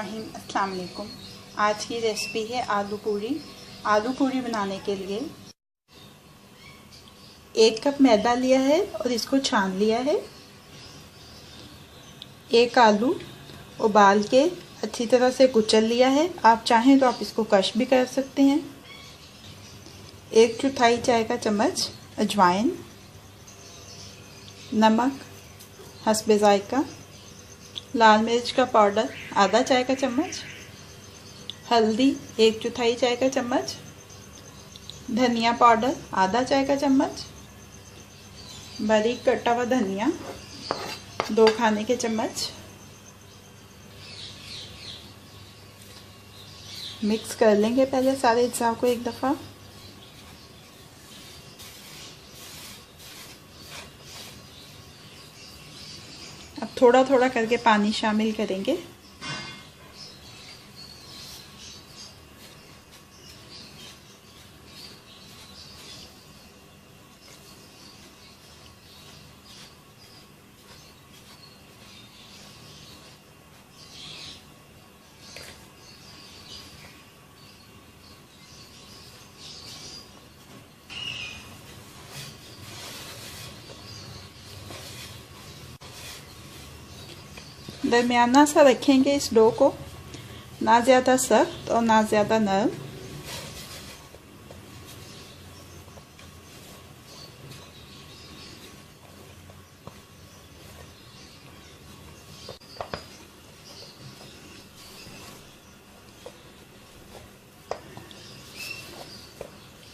बिस्मिल्लाहिर्रहमानिर्रहीम। अस्सलाम वालेकुम। आज की रेसिपी है आलू पूरी। आलू पूरी बनाने के लिए 1 कप मैदा लिया है और इसको छान लिया है। 1 आलू उबाल के अच्छी तरह से कुचल लिया है। आप चाहें तो आप इसको क्रश भी कर सकते हैं। 1/4 चाय का चम्मच अजवाइन, नमक हस्बे जायका, लाल मिर्च का पाउडर आधा चाय का चम्मच, हल्दी 1/4 चाय का चम्मच, धनिया पाउडर आधा चाय का चम्मच, बारीक कटा हुआ धनिया 2 खाने के चम्मच। मिक्स कर लेंगे पहले सारे अज्जा को एक दफ़ा। अब थोड़ा थोड़ा करके पानी शामिल करेंगे। दरमियाना सा रखेंगे इस डो को, ना ज़्यादा सख्त और ना ज़्यादा नरम।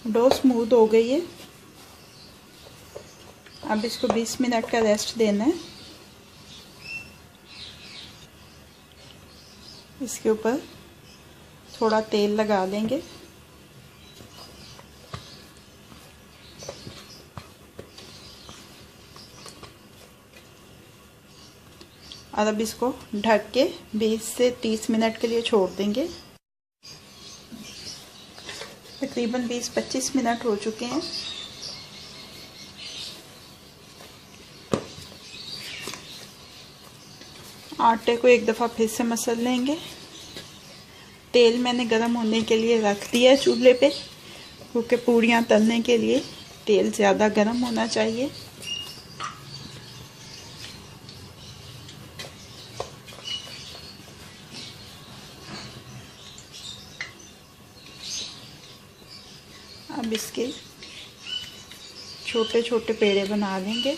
डो स्मूथ हो गई है। अब इसको 20 मिनट का रेस्ट देना है। इसके ऊपर थोड़ा तेल लगा देंगे। और अब इसको ढक के 20 से 30 मिनट के लिए छोड़ देंगे। तकरीबन 20-25 मिनट हो चुके हैं। आटे को एक दफ़ा फिर से मसल लेंगे। तेल मैंने गरम होने के लिए रख दिया है चूल्हे पे, क्योंकि पूरियाँ तलने के लिए तेल ज़्यादा गरम होना चाहिए। अब इसके छोटे छोटे पेड़े बना लेंगे।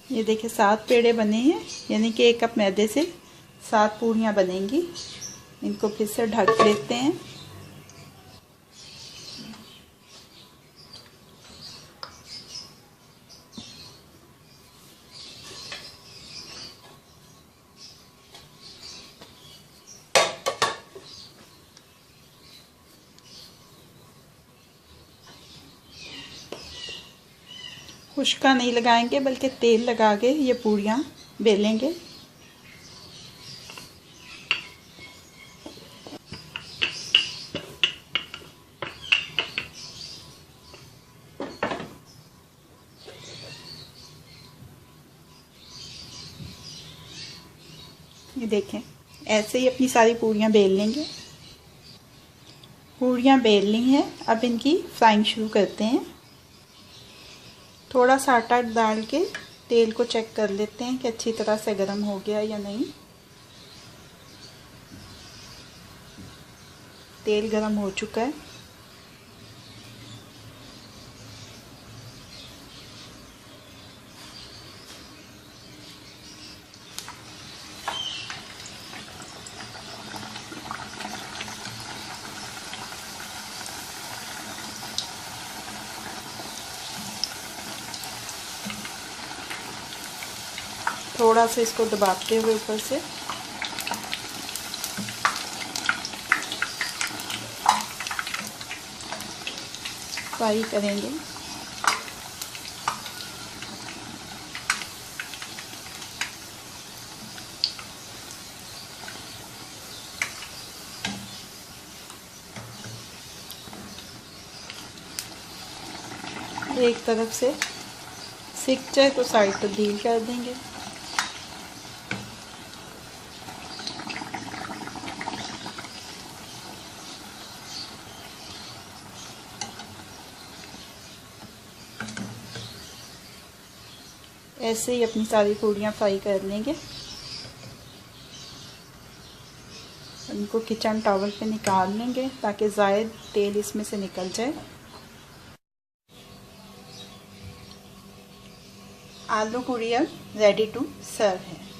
ये देखिए 7 पेड़े बने हैं, यानी कि 1 कप मैदे से 7 पूरियाँ बनेंगी। इनको फिर से ढक लेते हैं। खुश्का नहीं लगाएंगे, बल्कि तेल लगा के ये पूरियाँ बेलेंगे। ये देखें, ऐसे ही अपनी सारी पूरियाँ बेल लेंगे। पूरियाँ बेल ली हैं। अब इनकी फ्राइंग शुरू करते हैं। थोड़ा सा आटा डाल के तेल को चेक कर लेते हैं कि अच्छी तरह से गर्म हो गया या नहीं। तेल गर्म हो चुका है। थोड़ा सा इसको दबाते हुए ऊपर से फ्राई करेंगे। एक तरफ से सिक जाए तो साइड तब्दील कर देंगे। ऐसे ही अपनी सारी पूड़ियाँ फ्राई कर लेंगे। इनको किचन टॉवल पे निकाल लेंगे ताकि ज़ायद तेल इसमें से निकल जाए। आलू पूड़ी अब रेडी टू सर्व है।